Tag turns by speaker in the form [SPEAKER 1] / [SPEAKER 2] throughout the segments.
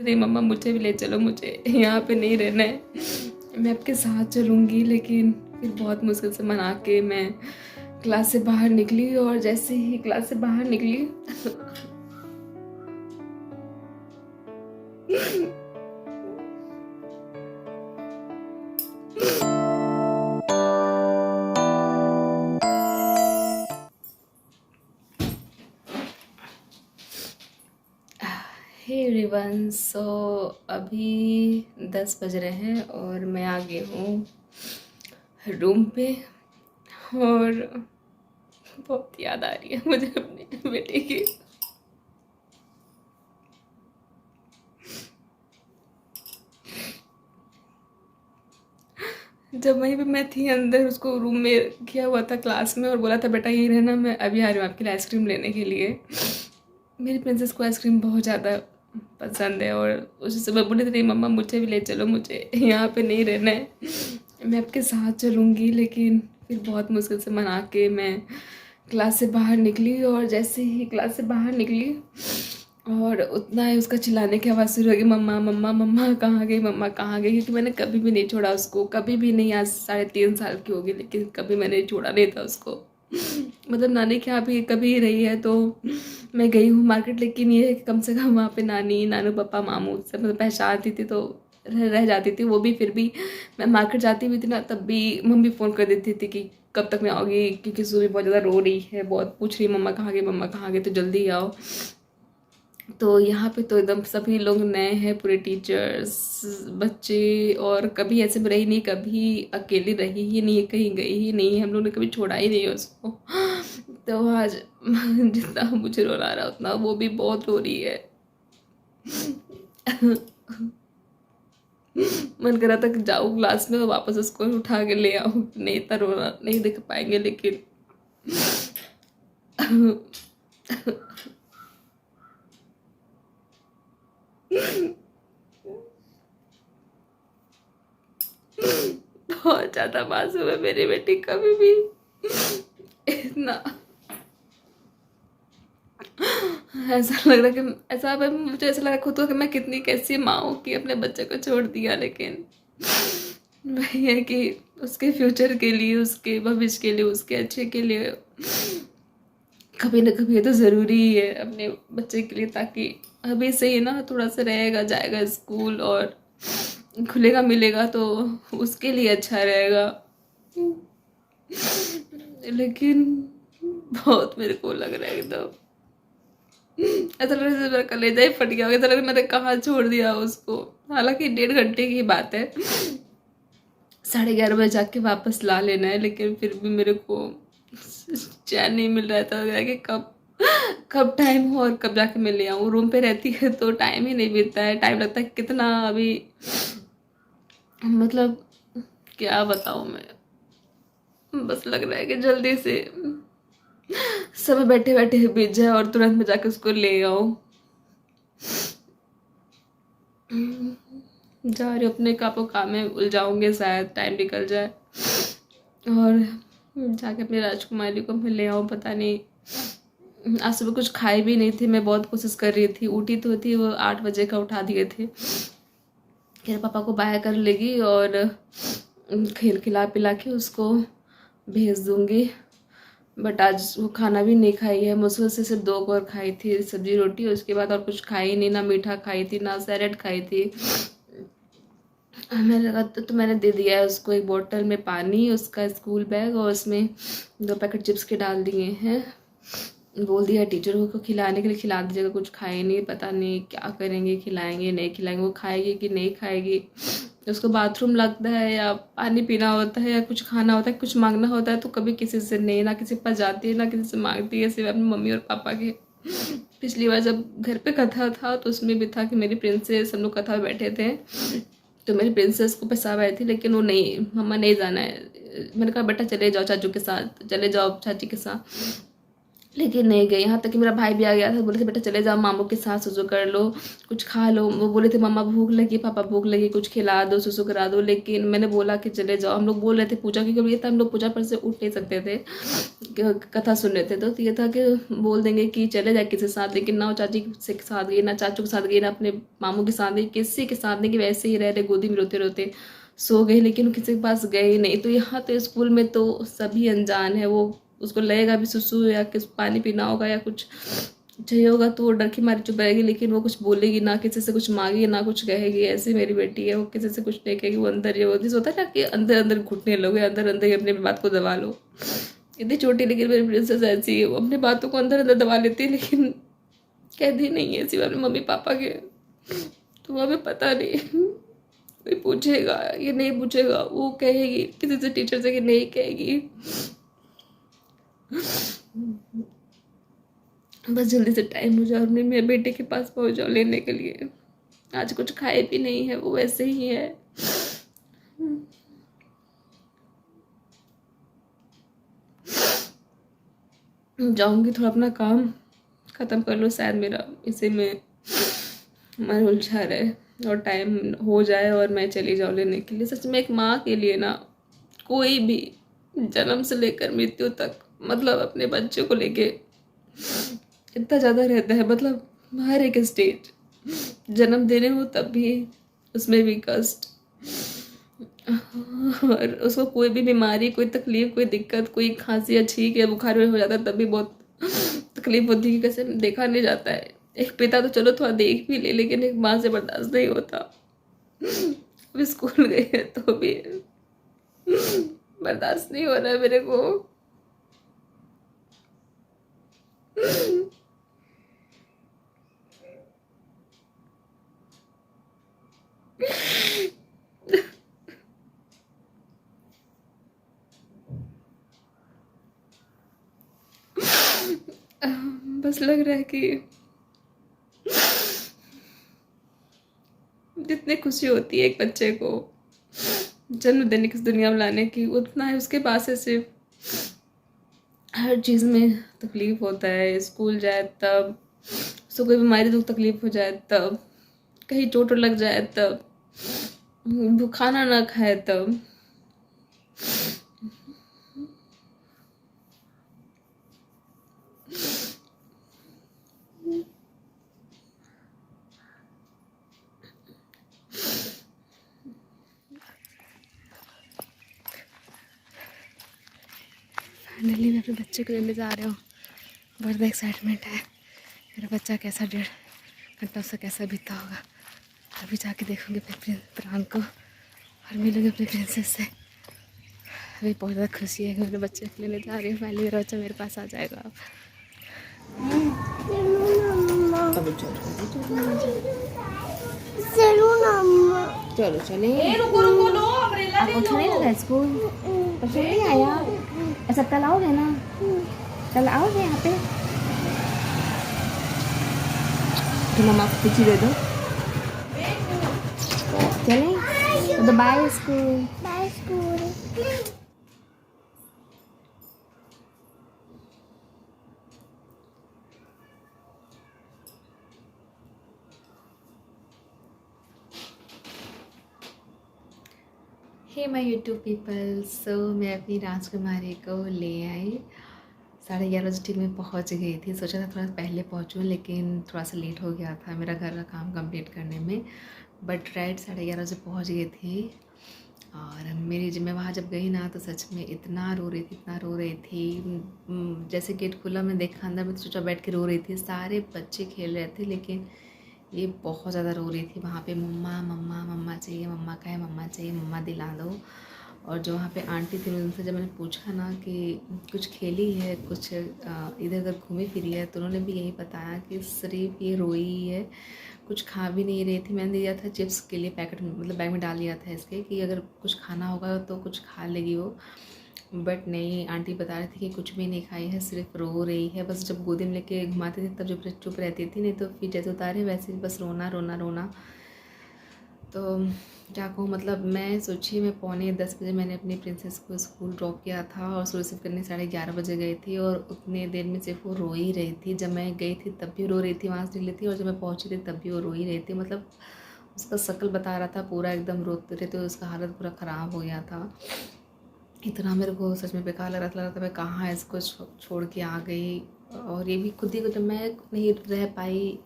[SPEAKER 1] नहीं मम्मा मुझे भी ले चलो, मुझे यहाँ पे नहीं रहना है, मैं आपके साथ चलूँगी। लेकिन फिर बहुत मुश्किल से मना के मैं क्लास से बाहर निकली, और जैसे ही क्लास से बाहर निकली हे एवरीवन, सो अभी 10 बज रहे हैं और मैं आ गई हूँ रूम पे। और बहुत याद आ रही है मुझे अपने बेटे की। जब वहीं पे मैं थी अंदर, उसको रूम में किया हुआ था क्लास में, और बोला था बेटा यहीं रहना, मैं अभी आ रही हूँ आपके लिए आइसक्रीम लेने के लिए। मेरी प्रिंसेस को आइसक्रीम बहुत ज़्यादा पसंद है, और उसी समय बोली थी नहीं मम्मा मुझे भी ले चलो, मुझे यहाँ पे नहीं रहना है, मैं आपके साथ चलूँगी। लेकिन फिर बहुत मुश्किल से मना के मैं क्लास से बाहर निकली, और जैसे ही क्लास से बाहर निकली और उतना ही उसका चिल्लाने की आवाज़ शुरू हो गई, मम्मा मम्मा मम्मा कहाँ गई, मम्मा कहाँ गई। क्योंकि मैंने कभी भी नहीं छोड़ा उसको, कभी भी नहीं। आज 3.5 साल की होगी लेकिन कभी मैंने छोड़ा नहीं था उसको। मतलब नानी के यहाँ भी कभी रही है तो मैं गई हूँ मार्केट, लेकिन ये है कि कम से कम वहाँ पे नानी नानू पापा मामू सब मतलब पहचानती थी, तो रह जाती थी वो भी। फिर भी मैं मार्केट जाती हुई थी ना, तब भी मम्मी फ़ोन कर देती थी कि कब तक मैं आऊँगी, क्योंकि सुबह बहुत ज़्यादा रो रही है, बहुत पूछ रही है मम्मा कहाँ गई, मम्मा कहाँ गई, तो जल्दी आओ। तो यहाँ पे तो एकदम सभी लोग नए हैं, पूरे टीचर्स बच्चे, और कभी ऐसे में रही नहीं, कभी अकेली रही ही नहीं, कहीं गई ही नहीं, हम लोग ने कभी छोड़ा ही नहीं है उसको। तो आज जितना मुझे रोना आ रहा उतना वो भी बहुत रो रही है। मन कर रहा था कि जाऊँ क्लास में और वापस उसको उठा के ले आऊँ, नहीं इतना रोना नहीं देख पाएंगे। लेकिन बहुत ज़्यादा मासूम है मेरी बेटी, कभी भी इतना ऐसा लग रहा कि ऐसा मुझे ऐसा लगा खुद को कि मैं कितनी कैसी माँ हूँ कि अपने बच्चे को छोड़ दिया। लेकिन वही है कि उसके फ्यूचर के लिए, उसके भविष्य के लिए, उसके अच्छे के लिए कभी ना कभी ये तो ज़रूरी ही है अपने बच्चे के लिए, ताकि अभी से ही ना थोड़ा सा रहेगा, जाएगा स्कूल और खुलेगा मिलेगा तो उसके लिए अच्छा रहेगा। लेकिन बहुत मेरे को लग रहा है एकदम ऐसा लग रहा है जैसे मेरा कलेजा ही फट गया होगा, ऐसा लग रहा है मैंने कहाँ छोड़ दिया उसको। हालांकि 1.5 घंटे की बात है, 11:30 बजे जाके वापस ला लेना है, लेकिन फिर भी मेरे को चैन नहीं मिल रहा था कि कब कब टाइम हो और कब जाके मैं ले आऊँ। रूम पे रहती है तो टाइम ही नहीं बीतता है, टाइम लगता है कितना अभी, मतलब क्या बताऊँ मैं। बस लग रहा है कि जल्दी से समय बैठे बैठे बीत जाए और तुरंत में जाके उसको ले आओ। जा रही हूँ अपने कापों काम में उलझाऊंगे, शायद टाइम निकल जाए और जाके अपनी राजकुमारी को मैं ले आऊँ। पता नहीं, आज सुबह कुछ खाई भी नहीं थी, मैं बहुत कोशिश कर रही थी, उठी तो थी, वो 8 बजे का उठा दिए थे। फिर पापा को बाय कर लेगी और खेल खिला पिला के उसको भेज दूँगी। बट आज वो खाना भी नहीं खाई है, मुश्किल से सिर्फ 2 बार खाई थी सब्जी रोटी, उसके बाद और कुछ खाई नहीं, ना मीठा खाई थी ना सैलेड खाई थी। हमें लगा तो मैंने दे दिया है उसको एक बोतल में पानी, उसका स्कूल बैग, और उसमें 2 पैकेट चिप्स के डाल दिए हैं। बोल दिया टीचर को खिलाने के लिए, खिला दीजिएगा, कुछ खाए नहीं, पता नहीं क्या करेंगे, खिलाएंगे नहीं खिलाएंगे, वो खाएगी कि नहीं खाएगी। उसको बाथरूम लगता है या पानी पीना होता है या कुछ खाना होता है, कुछ मांगना होता है तो कभी किसी से नहीं, ना किसी के पास जाती है ना किसी से मांगती है, सिर्फ अपनी मम्मी और पापा के। पिछली बार जब घर पे कथा था तो उसमें भी था कि मेरी प्रिंसेस, हम लोग कथा में बैठे थे तो मेरी प्रिंसेस को पेशाब आई थी, लेकिन वो नहीं, मम्मा नहीं जाना है। मैंने कहा बेटा चले जाओ चाचू के साथ, चले जाओ चाची के साथ। लेकिन नहीं गई। यहाँ तक कि मेरा भाई भी आ गया था, बोले थे बेटा चले जाओ मामू के साथ, सुसु कर लो, कुछ खा लो। वो बोले थे मम्मा भूख लगी, पापा भूख लगी, कुछ खिला दो, सुसु करा दो। लेकिन मैंने बोला कि चले जाओ। हम लोग बोल रहे थे पूजा, क्योंकि ये था हम लोग पूजा पर से उठ नहीं सकते थे, कथा सुन रहे थे। तो ये था कि बोल देंगे कि चले जाए किसी के साथ, लेकिन ना वो चाची के साथ गई, ना चाचू के साथ गई, ना अपने मामू के साथ गई, किसी के साथ नहीं, कि वैसे ही रह रहे गोदी में रोते रोते सो गई। लेकिन किसी के पास गए नहीं। तो यहाँ तो स्कूल में तो सभी अनजान है। वो उसको लगेगा भी सुसु या किस पानी पीना होगा या कुछ चाहिए होगा तो वो डर की मारी चुप रहेगी, लेकिन वो कुछ बोलेगी ना, किसी से कुछ मांगेगी ना कुछ कहेगी। ऐसी मेरी बेटी है, वो किसी से कुछ नहीं कहेगी। वो अंदर ये होती होता है ना कि अंदर अंदर घुटने लोगे, अंदर अंदर ही अपनी बात को दबा लो। इतनी छोटी लेकिन मेरी प्रिंसेस ऐसी है, वो अपनी बातों को अंदर अंदर दबा लेती है, लेकिन कहती नहीं है सिवा अपने मम्मी पापा के। तो हमें पता नहीं, कोई पूछेगा ये नहीं पूछेगा, वो कहेगी किसी से, टीचर से कि नहीं कहेगी। बस जल्दी से टाइम हो जाए और मैं मेरे बेटे के पास पहुंच जाऊँ लेने के लिए। आज कुछ खाए भी नहीं है, वो वैसे ही है। जाऊंगी, थोड़ा अपना काम ख़त्म कर लो, शायद मेरा इसी में मन उलझा रहे और टाइम हो जाए और मैं चली जाऊँ लेने के लिए। सच में एक माँ के लिए ना कोई भी जन्म से लेकर मृत्यु तक मतलब अपने बच्चे को लेके इतना ज़्यादा रहता है। मतलब हर एक स्टेज, जन्म देने हो तब भी, उसमें भी कष्ट, और उसको कोई भी बीमारी, कोई तकलीफ, कोई दिक्कत, कोई खांसी या छींक या बुखार में हो जाता है तब भी बहुत तकलीफ होती है कि कैसे देखा नहीं जाता है। एक पिता तो चलो थोड़ा देख भी ले, लेकिन एक माँ से बर्दाश्त नहीं होता। अभी स्कूल गई है तो भी बर्दाश्त नहीं हो रहा है मेरे को। बस लग रहा है कि जितनी खुशी होती है एक बच्चे को जन्म देने की, इस दुनिया में लाने की, उतना है उसके पास है सिर्फ हर चीज़ में तकलीफ होता है। स्कूल जाए तब, उसको कोई बीमारी दुख तकलीफ हो जाए तब, कहीं चोट लग जाए तब, वो खाना ना खाए तब। फाइनली मैं अपने बच्चे को लेने जा रही हूँ। बहुत एक्साइटमेंट है। मेरा बच्चा कैसा 1.5 घंटा उससे कैसा बीता होगा। अभी जाके देखूँगी अपने प्राण को और मिलूँगी अपने प्रिंसेस से। अभी बहुत ज़्यादा खुशी है कि मेरे बच्चे को लेने जा रही हूँ। फाइनली मेरा बच्चा मेरे पास आ जाएगा अब। चलो चले। आपको अच्छा नहीं लगा स्कूल? पसंद नहीं आया? अच्छा कल आओगे ना? कल आओगे यहाँ पे? तो मम्मा को कुछ दे दो। चलें? तो bye school. Bye school. Hey my YouTube people, so मैं अपनी राजकुमारी को ले आई। 11:30 बजे ठीक मैं पहुंच गई थी। सोचा था थोड़ा पहले पहुंचूं, लेकिन थोड़ा सा लेट हो गया था मेरा घर का काम कंप्लीट करने में। बट राइट 11:30 बजे पहुंच गई थी। और जब मैं वहाँ जब गई ना तो सच में इतना रो रही थी, इतना रो रही थी। जैसे गेट खुला मैं देखा अंदर में तो सोचा बैठ के रो रही थी। सारे बच्चे खेल रहे थे लेकिन ये बहुत ज़्यादा रो रही थी वहाँ पे। मम्मा मम्मा मम्मा चाहिए, मम्मा का है, मम्मा चाहिए, मम्मा दिला दो। और जो वहाँ पे आंटी थी उनसे जब मैंने पूछा ना कि कुछ खेली है, कुछ इधर उधर घूमी फिरी है, तो उन्होंने भी यही बताया कि सिर्फ ये रोई ही है, कुछ खा भी नहीं रही थी। मैंने दिया था चिप्स के लिए पैकेट, मतलब बैग में डाल दिया था इसके कि अगर कुछ खाना होगा तो कुछ खा लेगी वो। बट नहीं, आंटी बता रही थी कि कुछ भी नहीं खाई है, सिर्फ रो रही है। बस जब गोदी में लेके घुमाते थे तब जो चुप रहती थी, नहीं तो फिर जैसे उतारे वैसे बस रोना रोना रोना। तो क्या कहूँ, मतलब मैं सोचिए मैं 9:45 बजे मैंने अपनी प्रिंसेस को स्कूल ड्रॉप किया था और उसको रिसीव करने 11:30 बजे गई थी, और उतने देर में सिर्फ वो रो ही रही थी। जब मैं गई थी तब भी रो रही थी, वहाँ से निकली थी, और जब मैं पहुँची थी तब भी वो रो ही रही थी। मतलब उसका शक्ल बता रहा था पूरा एकदम रोते रहे, तो उसका हालत पूरा ख़राब हो गया था। इतना मेरे को सच में बेकार लग रहा था मैं कहाँ इसको छोड़ के आ गई। और ये भी खुद ही को जब मैं नहीं रह पाई,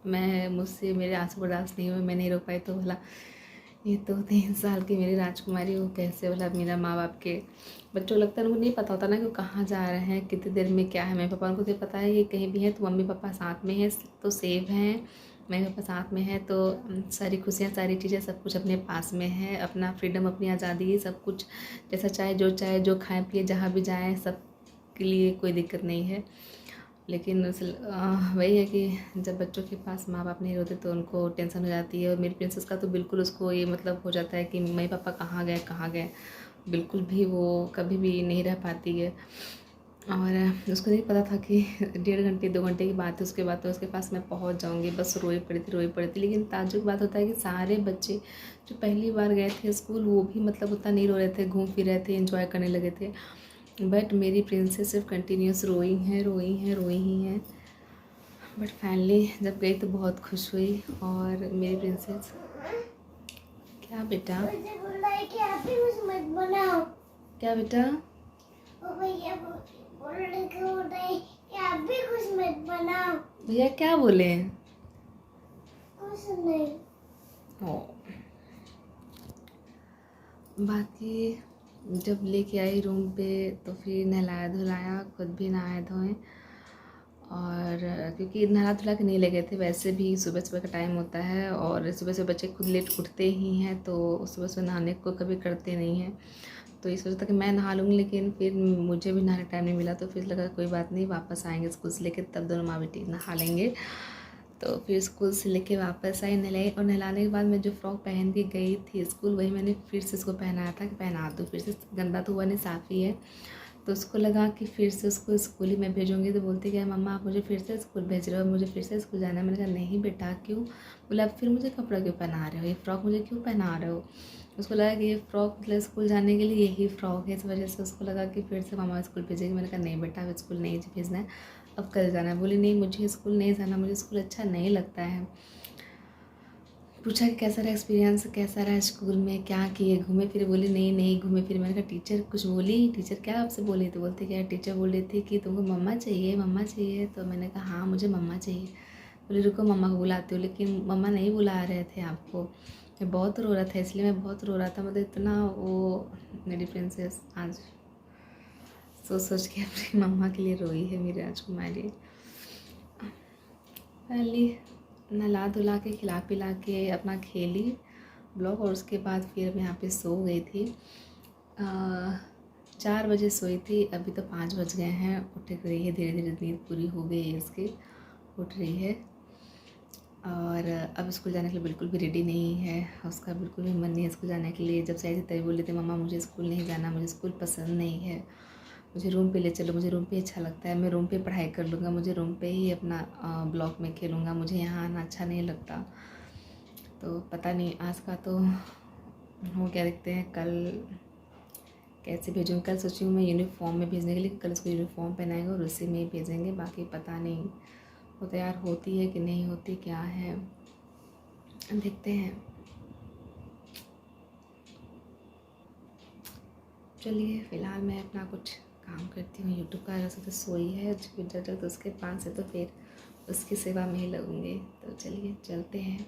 [SPEAKER 1] मैं मुझसे मेरे आंसू बर्दाश्त नहीं हुए, मैं नहीं रो पाई, तो भला ये तो 3 साल की मेरी राजकुमारी, वो कैसे भला मेरा माँ बाप के बच्चों लगता है उनको नहीं पता होता ना कि वो कहाँ जा रहे हैं, कितनी देर में क्या है। मेरे पापा उनको तो पता है कि कहीं भी है तो मम्मी पापा साथ में हैं तो सेफ हैं, मेरे पापा साथ में है तो सारी खुशियाँ सारी चीज़ें सब कुछ अपने पास में है, अपना फ्रीडम अपनी आज़ादी सब कुछ, जैसा चाहे जो खाएं पिए जहाँ भी जाएं सब के लिए कोई दिक्कत नहीं है। लेकिन वही है कि जब बच्चों के पास माँ बाप नहीं होते तो उनको टेंशन हो जाती है। और मेरी प्रिंसेस का तो बिल्कुल उसको ये मतलब हो जाता है कि मम्मी पापा कहाँ गए, बिल्कुल भी वो कभी भी नहीं रह पाती है। और उसको नहीं पता था कि 1.5 घंटे 2 घंटे की बात है, उसके बाद तो उसके पास मैं पहुंच जाऊंगी। बस रोई पड़ी थी। लेकिन ताज्जुब की बात होता है कि सारे बच्चे जो पहली बार गए थे स्कूल वो भी मतलब उतना नहीं रो रहे थे, घूम फिर रहे थे, एंजॉय करने लगे थे। बट मेरी प्रिंसेस सिर्फ कंटिन्यूस रोई ही हैं। बट फाइनली जब गई तो बहुत खुश हुई। और मेरी प्रिंसेस, क्या बेटा,
[SPEAKER 2] मुझे बोल रहा है कि आप भी कुछ मत बनाओ।
[SPEAKER 1] क्या बेटा,
[SPEAKER 2] वो भैया बोल रहे हैं कि आप भी कुछ मत बनाओ।
[SPEAKER 1] भैया क्या बोले?
[SPEAKER 2] कुछ नहीं।
[SPEAKER 1] ओ, बाकी जब लेके आई रूम पे तो फिर नहलाया धुलाया, खुद भी नहाए धोए। और क्योंकि नहा धुला के नहीं ले गए थे, वैसे भी सुबह सुबह का टाइम होता है और सुबह सुबह बच्चे खुद लेट उठते ही हैं, तो सुबह सुबह नहाने को कभी करते नहीं हैं। तो इस वजह था कि मैं नहा लूँगी, लेकिन फिर मुझे भी नहाने टाइम नहीं मिला, तो फिर लगा कोई बात नहीं, वापस आएंगे स्कूल से लेके तब दोनों माँ बेटी नहा लेंगे। तो फिर स्कूल से लेके वापस आई, नहलाई, और नहलाने के बाद मैं जो फ्रॉक पहन के गई थी स्कूल वही मैंने फिर से इसको पहनाया था कि पहना दूँ, फिर से गंदा तो हुआ नहीं, साफ़ ही है। तो उसको लगा कि फिर से उसको स्कूल ही में भेजूँगी, तो बोलती क्या मम्मा आप मुझे फिर से स्कूल भेज रहे हो, मुझे फिर से स्कूल जाना है। मैंने कहा नहीं बेटा, क्यों? बोला अब फिर मुझे कपड़ा क्यों पहना रहे हो, ये फ़्रॉक मुझे क्यों पहना रहे हो? उसको लगा कि ये फ़्रॉक मतलब स्कूल जाने के लिए यही फ़्रॉक है, इस वजह से उसको लगा कि फिर से मामा स्कूल भेजेगी। मैंने कहा नहीं बेटा, अब स्कूल नहीं भेजना है, अब कल जाना है। बोली नहीं मुझे स्कूल नहीं जाना, मुझे स्कूल अच्छा नहीं लगता है। पूछा कि कैसा रहा एक्सपीरियंस, कैसा रहा स्कूल में, क्या किए, घूमे फिरे? बोली नहीं घूमे फिरे। मैंने कहा टीचर कुछ बोली? टीचर क्या आपसे बोली? तो बोलते क्या टीचर बोल रही थी कि तुमको मम्मा चाहिए। तो मैंने कहा हाँ मुझे मम्मा चाहिए। बोली रुको मम्मा को बुलाती हूँ, लेकिन मम्मा नहीं बुला रहे थे आपको। मैं बहुत रो रहा था, इसलिए मैं बहुत रो रहा था, मतलब इतना वो मेरी प्रिंसेस आज सोच के अपनी मम्मा के लिए रोई है मेरी राजकुमारी। पहले नहला धुला के खिला पिला के अपना खेली ब्लॉग, और उसके बाद फिर मैं यहाँ पे सो गई थी। 4 बजे सोई थी, अभी तो 5 बज गए हैं। उठ रही है धीरे धीरे, नींद पूरी हो गई है इसकी, उठ रही है। और अब स्कूल जाने के लिए बिल्कुल भी रेडी नहीं है, उसका बिल्कुल भी मन नहीं है स्कूल जाने के लिए। जब से आई थी तभी बोली थी मम्मा मुझे स्कूल नहीं जाना, मुझे स्कूल पसंद नहीं है, मुझे रूम पे ले चलो, मुझे रूम पे अच्छा लगता है, मैं रूम पे पढ़ाई कर लूँगा, मुझे रूम पे ही अपना ब्लॉक में खेलूँगा, मुझे यहाँ आना अच्छा नहीं लगता। तो पता नहीं आज का तो हो क्या, देखते हैं कल कैसे भेजूँगी। कल सोची हूँ मैं यूनिफॉर्म में भेजने के लिए, कल उसको यूनिफॉर्म पहनाएंगे और उसी में ही भेजेंगे। बाकी पता नहीं वो तैयार होती है कि नहीं होती, क्या है देखते हैं। चलिए फ़िलहाल मैं अपना कुछ काम करती हूँ यूट्यूब का। अगर तो सोई है जब तक तो उसके पास है, तो फिर उसकी सेवा में ही लगूँगी। तो चलिए चलते हैं।